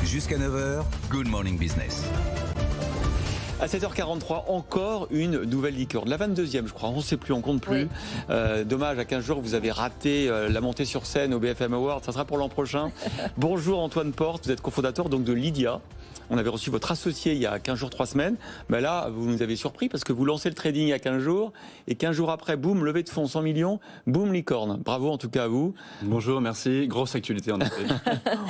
Jusqu'à 9h, Good Morning Business. À 7h43, encore une nouvelle licorne. La 22e, je crois. On ne sait plus, on ne compte plus. Oui. Dommage, à 15 jours, vous avez raté la montée sur scène au BFM Awards. Ça sera pour l'an prochain. Bonjour Antoine Porte, vous êtes cofondateur donc de Lydia. On avait reçu votre associé il y a 15 jours, 3 semaines. Ben là, vous nous avez surpris parce que vous lancez le trading il y a 15 jours. Et 15 jours après, boum, levée de fonds, 100 millions, boum, licorne. Bravo en tout cas à vous. Bonjour, merci. Grosse actualité en effet.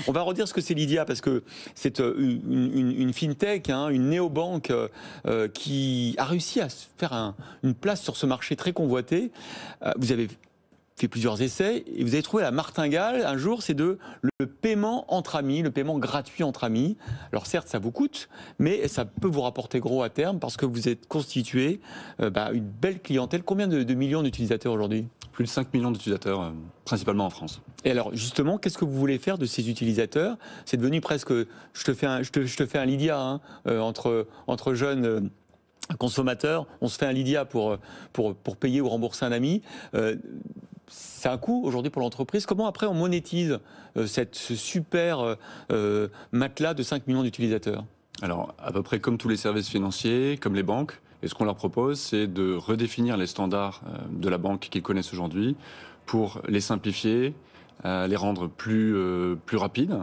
On va redire ce que c'est Lydia parce que c'est une fintech, une néobanque qui a réussi à se faire une place sur ce marché très convoité. Vous avez fait plusieurs essais et vous avez trouvé la martingale un jour, c'est le paiement entre amis, le paiement gratuit entre amis. Alors certes, ça vous coûte, mais ça peut vous rapporter gros à terme parce que vous êtes constitué une belle clientèle. Combien de millions d'utilisateurs aujourd'hui ? Plus de 5 millions d'utilisateurs, principalement en France. Et alors justement, qu'est-ce que vous voulez faire de ces utilisateurs ? C'est devenu presque, je te fais un Lydia entre jeunes consommateurs, on se fait un Lydia pour payer ou rembourser un ami. C'est un coût aujourd'hui pour l'entreprise. Comment après on monétise ce super matelas de 5 millions d'utilisateurs ? Alors, à peu près comme tous les services financiers, comme les banques, et ce qu'on leur propose, c'est de redéfinir les standards de la banque qu'ils connaissent aujourd'hui pour les simplifier, les rendre plus rapides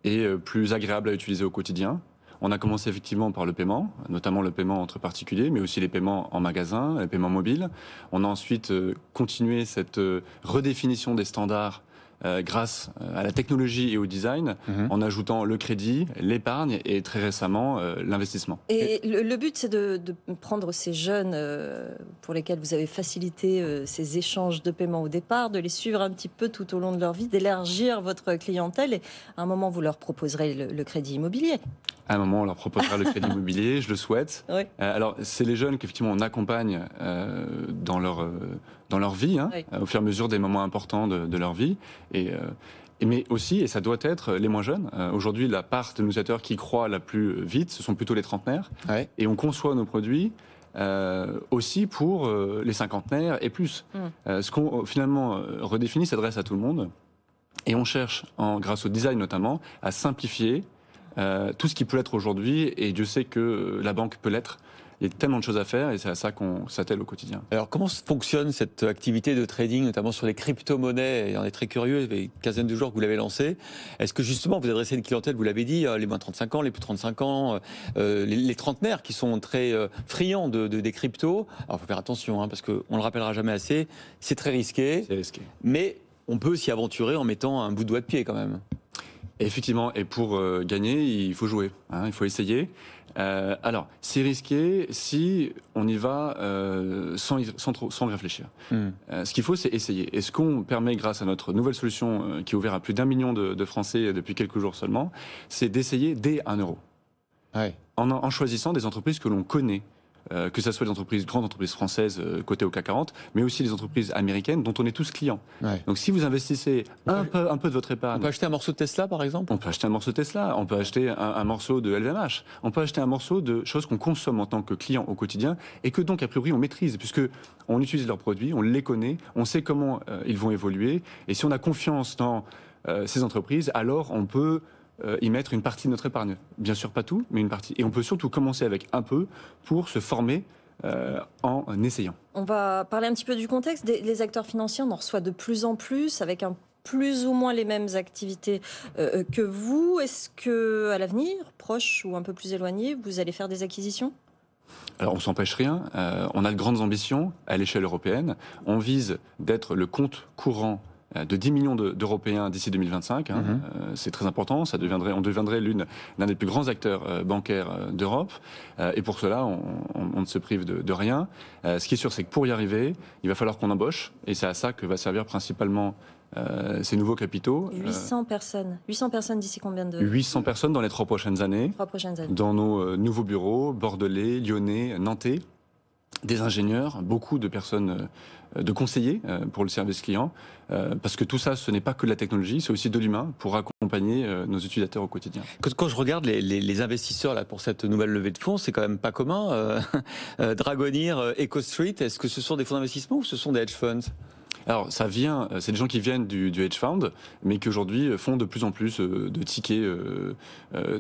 et plus agréables à utiliser au quotidien. On a commencé effectivement par le paiement, notamment le paiement entre particuliers, mais aussi les paiements en magasin, les paiements mobiles. On a ensuite continué cette redéfinition des standards grâce à la technologie et au design, en ajoutant le crédit, l'épargne et très récemment l'investissement. Et le but, c'est de prendre ces jeunes pour lesquels vous avez facilité ces échanges de paiement au départ, de les suivre un petit peu tout au long de leur vie, d'élargir votre clientèle et à un moment, vous leur proposerez le crédit immobilier. À un moment, on leur proposera le crédit immobilier, je le souhaite. Oui. Alors, c'est les jeunes qu'effectivement on accompagne dans leur vie, oui, au fur et à mesure des moments importants de leur vie. Mais aussi, et ça doit être les moins jeunes. Aujourd'hui, la part de nos utilisateurs qui croît la plus vite, ce sont plutôt les trentenaires. Ouais. Et on conçoit nos produits aussi pour les cinquantenaires et plus. Ce qu'on finalement redéfinit s'adresse à tout le monde. Et on cherche, grâce au design notamment, à simplifier tout ce qui peut l'être aujourd'hui, et Dieu sait que la banque peut l'être. Il y a tellement de choses à faire et c'est à ça qu'on s'attelle au quotidien. Alors comment fonctionne cette activité de trading, notamment sur les crypto-monnaies ? Et on est très curieux, il y a une quinzaine de jours que vous l'avez lancé. Est-ce que justement vous adressez une clientèle, vous l'avez dit, les moins de 35 ans, les plus de 35 ans, les trentenaires qui sont très friands des cryptos ? Alors il faut faire attention, parce qu'on ne le rappellera jamais assez, c'est très risqué. C'est risqué. Mais on peut s'y aventurer en mettant un bout de doigt de pied quand même. Effectivement, et pour gagner, il faut jouer, il faut essayer. Alors, c'est risqué si on y va sans réfléchir. Ce qu'il faut, c'est essayer. Et ce qu'on permet grâce à notre nouvelle solution qui est ouverte à plus d'1 million de Français depuis quelques jours seulement, c'est d'essayer dès 1 euro. Ouais. En choisissant des entreprises que l'on connaît. Que ce soit des grandes entreprises françaises cotées au CAC 40, mais aussi les entreprises américaines dont on est tous clients. Ouais. Donc si vous investissez un peu de votre épargne... On peut acheter un morceau de Tesla par exemple ? On peut acheter un morceau de Tesla, on peut acheter un morceau de LVMH, on peut acheter un morceau de choses qu'on consomme en tant que client au quotidien et que donc a priori on maîtrise, puisque on utilise leurs produits, on les connaît, on sait comment ils vont évoluer, et si on a confiance dans ces entreprises, alors on peut... y mettre une partie de notre épargne. Bien sûr, pas tout, mais une partie. Et on peut surtout commencer avec un peu pour se former en essayant. On va parler un petit peu du contexte. Les acteurs financiers, on en reçoit de plus en plus, avec plus ou moins les mêmes activités que vous. Est-ce qu'à l'avenir, proche ou un peu plus éloigné, vous allez faire des acquisitions ? Alors, on s'empêche rien. On a de grandes ambitions à l'échelle européenne. On vise d'être le compte courant de 10 millions d'Européens d'ici 2025. C'est très important. On deviendrait l'un des plus grands acteurs bancaires d'Europe. Et pour cela, on ne se prive de rien. Ce qui est sûr, c'est que pour y arriver, il va falloir qu'on embauche. Et c'est à ça que va servir principalement ces nouveaux capitaux. 800 personnes. 800 personnes d'ici combien de... 800 personnes dans les 3 prochaines années. 3 prochaines années. Dans nos nouveaux bureaux, bordelais, lyonnais, nantais. Des ingénieurs, beaucoup de personnes, de conseillers pour le service client, parce que tout ça, ce n'est pas que de la technologie, c'est aussi de l'humain pour accompagner nos utilisateurs au quotidien. Quand je regarde les investisseurs là, pour cette nouvelle levée de fonds, c'est quand même pas commun. Dragonir, EcoStreet, est-ce que ce sont des fonds d'investissement ou ce sont des hedge funds ? Alors, ça vient, c'est des gens qui viennent du hedge fund, mais qui aujourd'hui font de plus en plus de tickets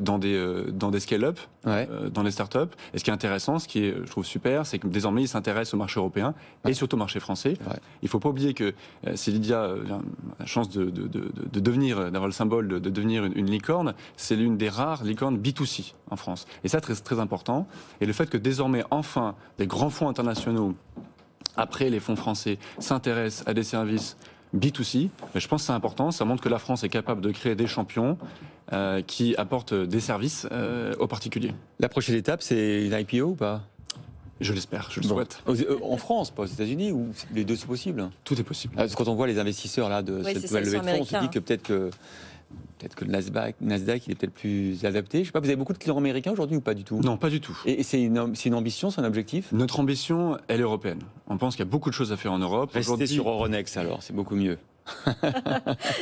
dans des scale-up, dans les startups. Et ce qui est intéressant, ce qui est, je trouve super, c'est que désormais, ils s'intéressent au marché européen et surtout au marché français. Il ne faut pas oublier que si Lydia a la chance d'avoir le symbole de devenir une licorne, c'est l'une des rares licornes B2C en France. Et ça, très, très important. Et le fait que désormais, enfin, des grands fonds internationaux, après les fonds français, s'intéressent à des services B2C, je pense que c'est important. Ça montre que la France est capable de créer des champions qui apportent des services aux particuliers. La prochaine étape, c'est une IPO ou pas? Je l'espère, je le souhaite. En France, pas aux États-Unis, ou les deux c'est possible? Tout est possible. Quand on voit les investisseurs là de cette nouvelle levée de fonds, on se dit que peut-être que le Nasdaq il est peut-être plus adapté. Je sais pas, vous avez beaucoup de clients américains aujourd'hui ou pas du tout? Non, pas du tout. Et c'est une ambition, c'est un objectif? Notre ambition, elle est européenne. On pense qu'il y a beaucoup de choses à faire en Europe. Restez sur Euronext alors, c'est beaucoup mieux.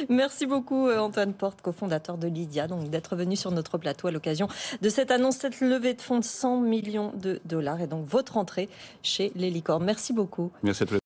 Merci beaucoup Antoine Porte, cofondateur de Lydia, donc d'être venu sur notre plateau à l'occasion de cette annonce, cette levée de fonds de 100 millions de dollars et donc votre entrée chez les licornes. Merci beaucoup. Merci à tous.